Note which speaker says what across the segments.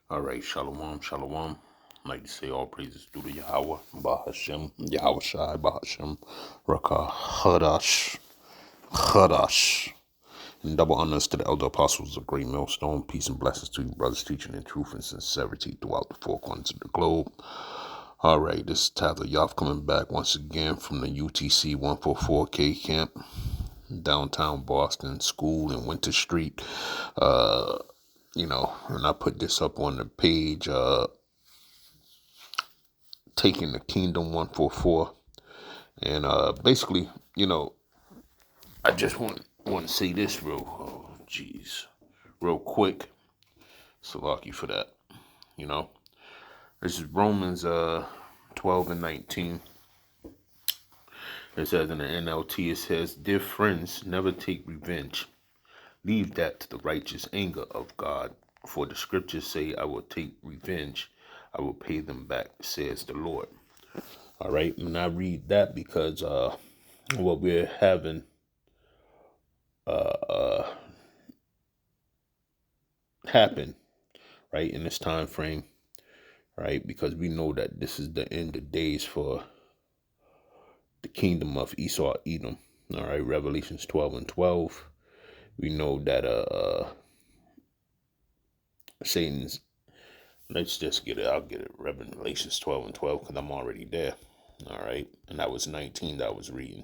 Speaker 1: All right, shalom, shalom. I'd like to say all praises due to Yahweh, Bahashem, Yahweh Shai, Bahashem, Rakah, Hadash. And double honors to the elder apostles of Great Millstone. Peace and blessings to you, brothers, teaching in truth and sincerity throughout the four corners of the globe. All right, this is Tather Yoff coming back once again from the UTC 144K camp, downtown Boston, school in Winter Street. And I put this up on the page, Taking the Kingdom 144. And basically, I just want to say this real quick. Salaki for that. You know, this is Romans 12 and 19. It says in the NLT, it says, "Dear friends, never take revenge. Leave that to the righteous anger of God. For the scriptures say, I will take revenge. I will pay them back, says the Lord." All right. And I read that because what we're having happen, right, in this time frame, right, because we know that this is the end of days for the kingdom of Esau, Edom. All right. Revelations 12 and 12. We know that Satan's, let's just get it. I'll get it. Revelations 12 and 12 because I'm already there. All right. And that was 19 that I was reading.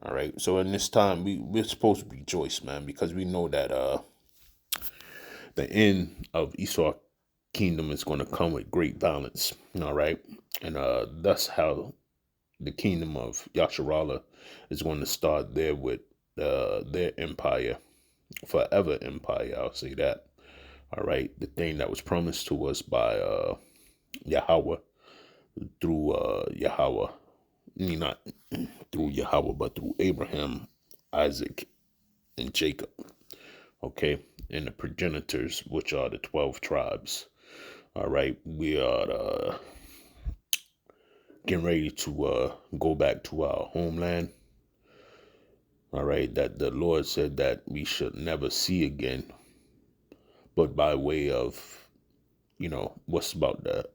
Speaker 1: All right. So in this time, we're supposed to rejoice, man, because we know that the end of Esau kingdom is going to come with great violence. All right. And that's how the kingdom of Yasharala is going to start there with their empire, forever empire. I'll say that. All right. The thing that was promised to us by Yahweh through Yahweh. I mean, not through Yahweh, but through Abraham, Isaac, and Jacob. Okay. And the progenitors, which are the 12 tribes. All right. We are getting ready to go back to our homeland. All right. That the Lord said that we should never see again, but by way of, what's about to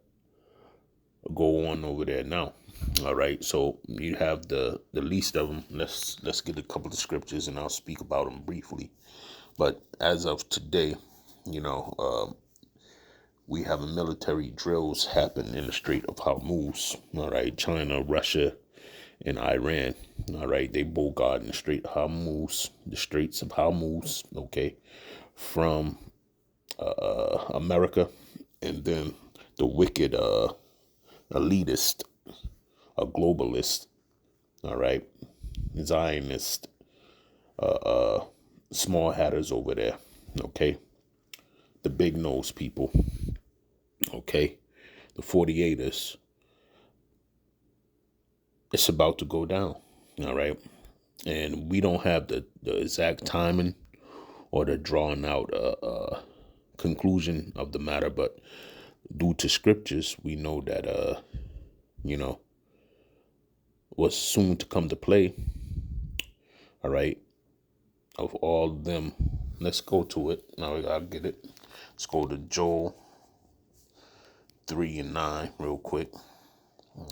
Speaker 1: go on over there now. All right. So you have the least of them. Let's get a couple of scriptures and I'll speak about them briefly. But as of today, you know, we have military drills happen in the Strait of Hormuz. All right. China, Russia, and Iran. All right. They bogarting in the Strait of Hormuz, the Straits of Hormuz. Okay. From America. And then the wicked elitist, a globalist, all right, Zionist, small hatters over there, okay, the big nose people, okay, the 48ers. It's about to go down, all right, and we don't have the exact timing or the drawn out conclusion of the matter, but due to scriptures, we know that you know what's soon to come to play. All right, of all them. Let's go to it. Now I'll get it. Let's go to Joel 3 and 9 real quick.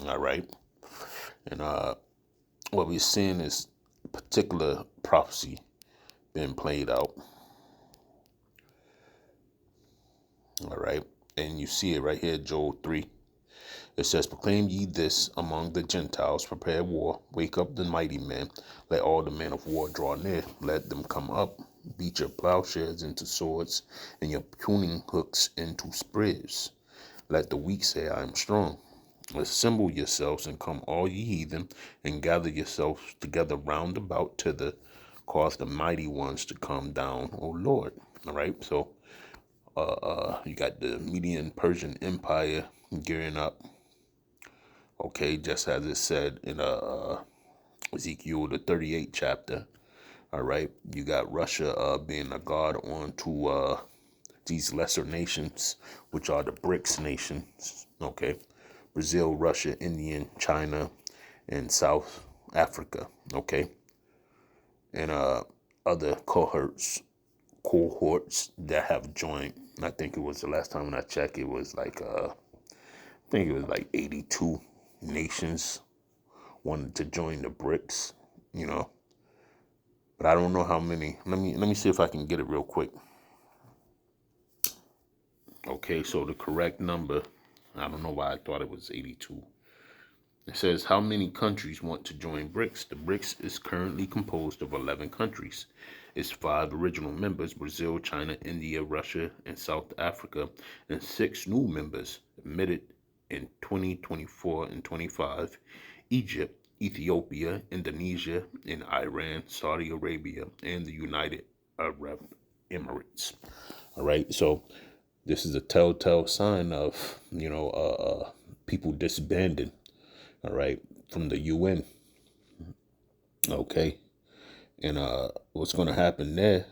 Speaker 1: All right. And what we're seeing is a particular prophecy being played out. All right. And you see it right here, Joel 3. It says, "Proclaim ye this among the Gentiles, prepare war, wake up the mighty men, let all the men of war draw near, let them come up, beat your plowshares into swords, and your pruning hooks into spears. Let the weak say, I am strong. Assemble yourselves and come all ye heathen, and gather yourselves together round about thither, cause the mighty ones to come down, O Lord." All right, so you got the Median Persian Empire gearing up. Okay, just as it said in Ezekiel the 38th chapter. All right, you got Russia being a guard on to these lesser nations, which are the BRICS nations. Okay, Brazil, Russia, India, China, and South Africa. Okay, and other cohorts cohorts that have joined. I think it was the last time when I checked, it was like I think it was like 82 nations wanted to join the BRICS, you know. But I don't know how many. Let me see if I can get it real quick. Okay, so the correct number, I don't know why I thought it was 82. It says how many countries want to join BRICS. The BRICS is currently composed of 11 countries. Its 5 original members: Brazil, China, India, Russia, and South Africa, and 6 new members admitted in 2024 and 25: Egypt, Ethiopia, Indonesia, and Iran, Saudi Arabia, and the United Arab Emirates. All right, so this is a telltale sign of, people disbanding, all right, from the UN. Okay. And what's going to happen there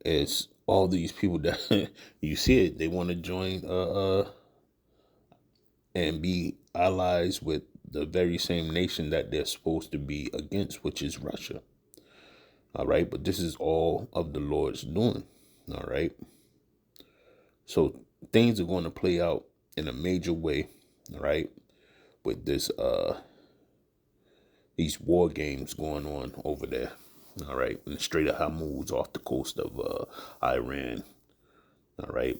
Speaker 1: is all these people that you see it, they want to join and be allies with the very same nation that they're supposed to be against, which is Russia. All right. But this is all of the Lord's doing. All right. So things are going to play out in a major way. All right. With this these war games going on over there. All right, in the Strait of Hormuz, off the coast of Iran. All right,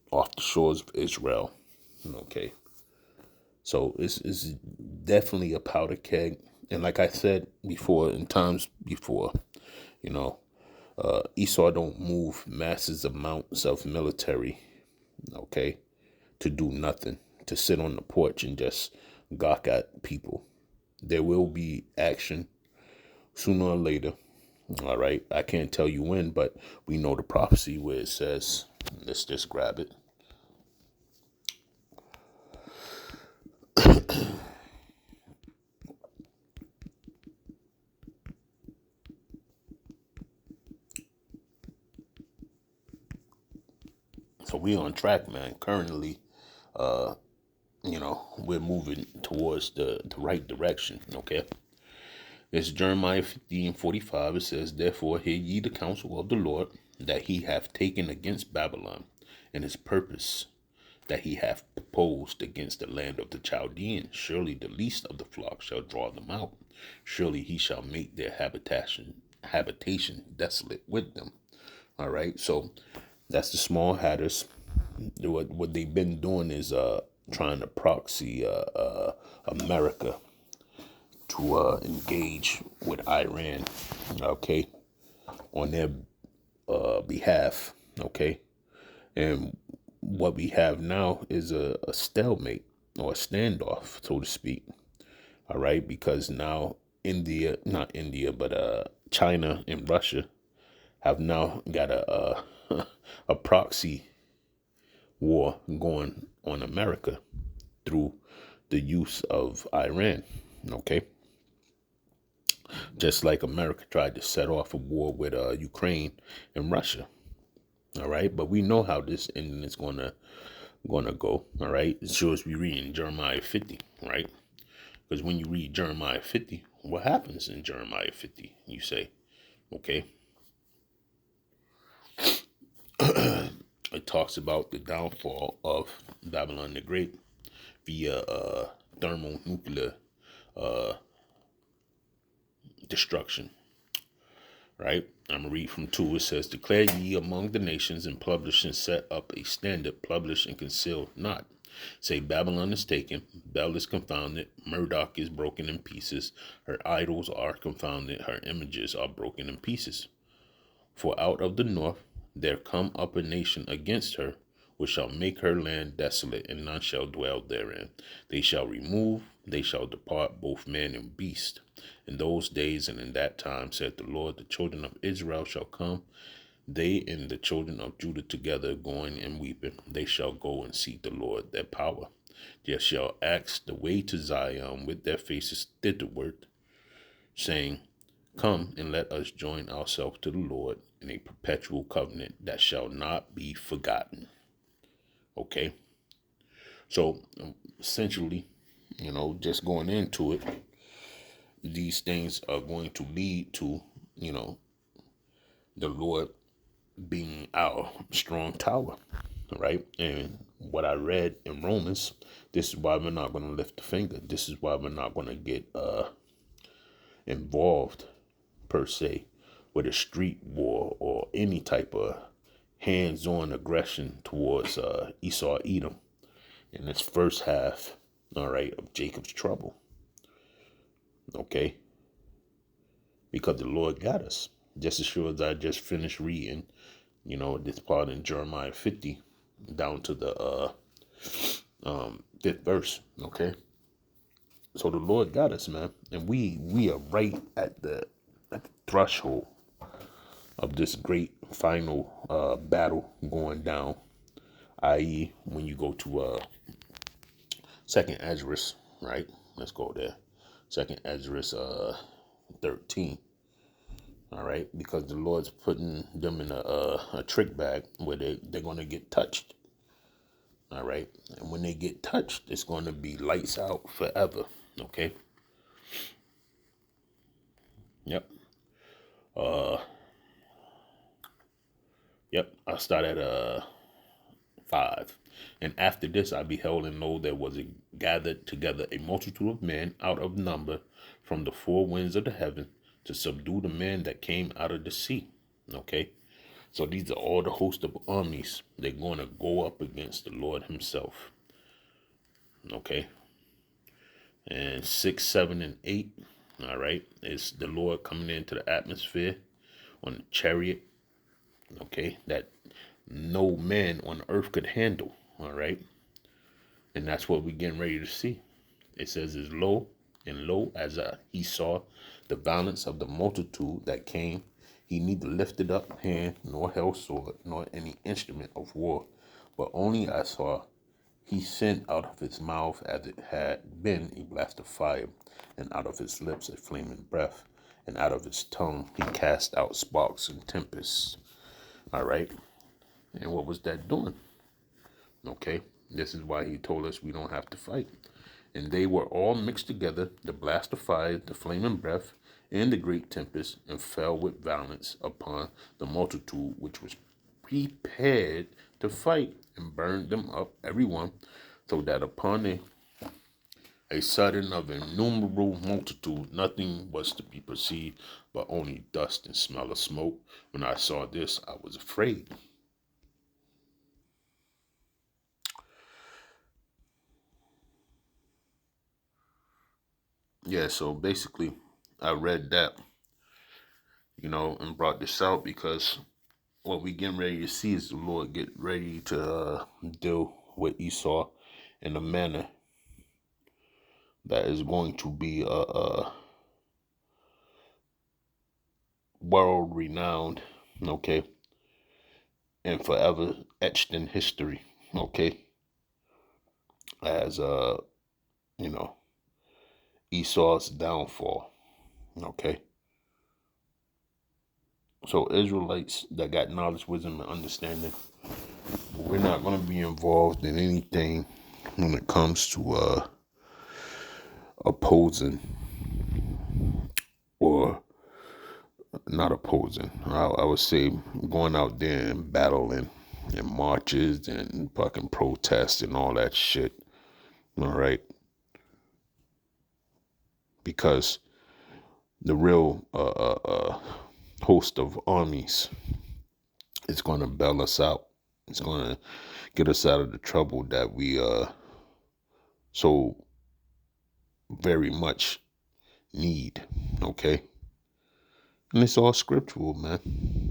Speaker 1: off the shores of Israel. Okay, so it's definitely a powder keg, and like I said before, in times before, you know, Esau don't move massive amounts of military. Okay, to do nothing, to sit on the porch and just gawk at people. There will be action sooner or later. All right. I can't tell you when, but we know the prophecy where it says, let's just grab it. So we on track, man. Currently, we're moving towards the right direction. Okay. It's Jeremiah 15:45. It says, therefore, hear ye the counsel of the Lord that he hath taken against Babylon, and his purpose that he hath proposed against the land of the Chaldeans. Surely the least of the flock shall draw them out. Surely he shall make their habitation desolate with them. All right. So that's the small hatters. What they've been doing is trying to proxy America to engage with Iran, okay, on their behalf, okay. And what we have now is a stalemate or a standoff, so to speak. All right, because now India, not India, but China and Russia have now got a a proxy war going on America through the use of Iran. Okay, just like America tried to set off a war with Ukraine and Russia. All right, but we know how this ending is gonna go. All right, it shows we read in Jeremiah 50, right? Because when you read Jeremiah 50, what happens in Jeremiah 50? You say, okay, it talks about the downfall of Babylon the Great via thermonuclear destruction. Right? I'm going to read from 2. It says, declare ye among the nations and publish and set up a standard, publish and conceal not. Say, Babylon is taken, Bel is confounded, Murdoch is broken in pieces, her idols are confounded, her images are broken in pieces. For out of the north there come up a nation against her, which shall make her land desolate, and none shall dwell therein. They shall remove, they shall depart, both man and beast. In those days and in that time, saith the Lord, the children of Israel shall come, they and the children of Judah together, going and weeping. They shall go and seek the Lord, their power. They shall ask the way to Zion with their faces thitherward, saying, come and let us join ourselves to the Lord in a perpetual covenant that shall not be forgotten. Okay. So essentially, just going into it, these things are going to lead to, the Lord being our strong tower, right? And what I read in Romans, this is why we're not going to lift a finger. This is why we're not going to get involved per se with a street war or any type of hands-on aggression towards Esau Edom in this first half, all right, of Jacob's trouble. Okay, because the Lord got us. Just as sure as I just finished reading, this part in Jeremiah 50 down to the 5th verse. Okay. So the Lord got us, man. And we are right at the threshold of this great final battle going down. I.e., when you go to Second Esdras, right? Let's go there. Second Esdras 13. All right, because the Lord's putting them in a trick bag where they're going to get touched. All right, and when they get touched, it's going to be lights out forever. Okay. Yep. Yep. I start at 5. And after this, I beheld, and lo, there was gathered together a multitude of men out of number from the four winds of the heaven to subdue the men that came out of the sea. Okay. So these are all the host of armies. They're going to go up against the Lord himself. Okay. And 6, 7, and 8. All right. Is the Lord coming into the atmosphere on a chariot. Okay. That no man on earth could handle. All right. And that's what we're getting ready to see. It says, "Is lo, and lo, as he saw the violence of the multitude that came, he neither lifted up hand, nor held sword, nor any instrument of war, but only I saw he sent out of his mouth as it had been a blast of fire, and out of his lips a flaming breath, and out of his tongue he cast out sparks and tempests." All right. And what was that doing? Okay. This is why he told us we don't have to fight. And they were all mixed together, the blast of fire, the flaming breath, and the great tempest, and fell with violence upon the multitude which was prepared to fight, and burned them up every one, so that upon a sudden of innumerable multitude nothing was to be perceived, but only dust and smell of smoke. When I saw this, I was afraid. Yeah, so basically, I read that, and brought this out because what we getting ready to see is the Lord get ready to deal with Esau in a manner that is going to be world renowned, okay, and forever etched in history, okay, as you know, Esau's downfall, okay. So Israelites that got knowledge, wisdom, and understanding, we're not going to be involved in anything when it comes to opposing or not opposing. I would say going out there and battling and marches and fucking protests and all that shit. All right. Because the real host of armies is going to bail us out. It's going to get us out of the trouble that we so very much need. Okay. And it's all scriptural, man.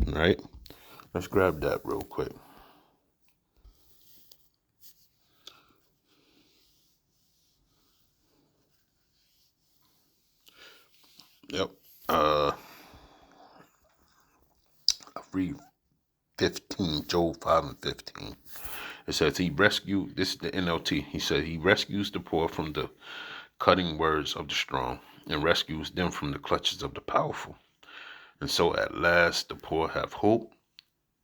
Speaker 1: All right. Let's grab that real quick. Yep. I read 15, Job 5 and 15. It says he rescued, this is the NLT. He said he rescues the poor from the cutting words of the strong and rescues them from the clutches of the powerful. And so at last the poor have hope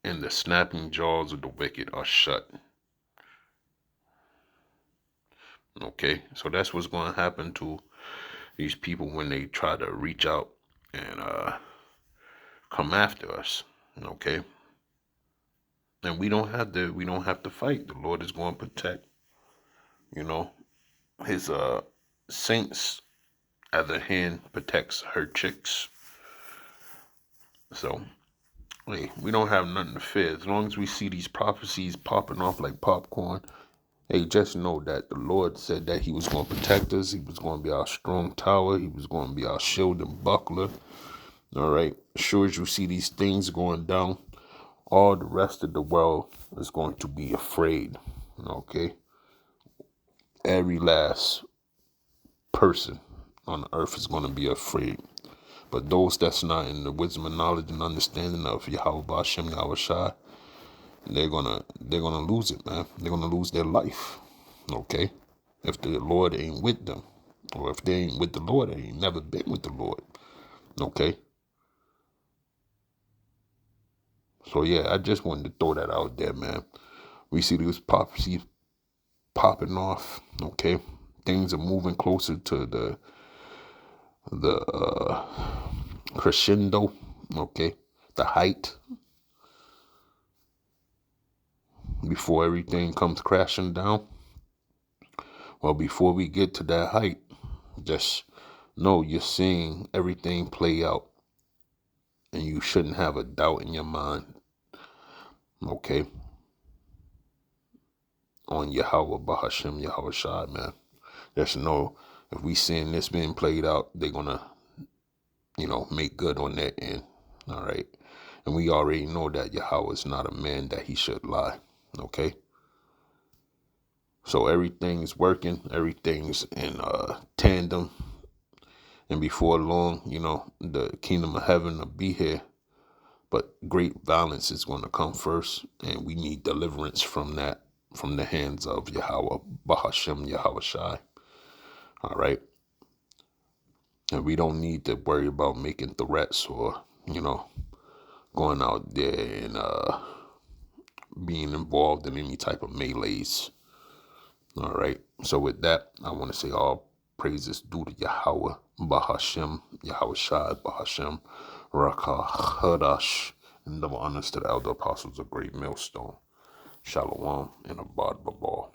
Speaker 1: and the snapping jaws of the wicked are shut. Okay, so that's what's going to happen to these people when they try to reach out and come after us. Okay, And we don't have to fight. The Lord is going to protect, you know, his saints as a hen protects her chicks. So hey, we don't have nothing to fear. As long as we see these prophecies popping off like popcorn, hey, just know that the Lord said that he was going to protect us. He was going to be our strong tower. He was going to be our shield and buckler. All right. As sure as you see these things going down, all the rest of the world is going to be afraid. Okay. Every last person on the earth is going to be afraid. But those that's not in the wisdom and knowledge and understanding of Yahweh Bashem Yahweh Shai, they're gonna lose it, man. They're gonna lose their life. Okay? If the Lord ain't with them. Or if they ain't with the Lord, they ain't never been with the Lord. Okay? So yeah, I just wanted to throw that out there, man. We see these prophecies popping off. Okay? Things are moving closer to the crescendo. Okay? The height before everything comes crashing down. Well, before we get to that height, just know you're seeing everything play out, and you shouldn't have a doubt in your mind, okay, on Yahweh Bahashim Yahweh Shai, man. Just know if we seeing this being played out, they're gonna, make good on that end, all right? And we already know that Yahweh is not a man that he should lie, okay? So everything's working, everything's in tandem, and before long, the kingdom of heaven will be here. But great violence is going to come first, and we need deliverance from that, from the hands of Yahweh, Bahashem, Yahweh Shai. All right. And we don't need to worry about making threats or, going out there and being involved in any type of melees. All right. So with that, I want to say all praises due to Yahweh, Bahashem, Yahweh Shai, Bahashem, Rakah, Hadash, and double honors to the elder apostles of Great Millstone. Shalom and Abad Babal.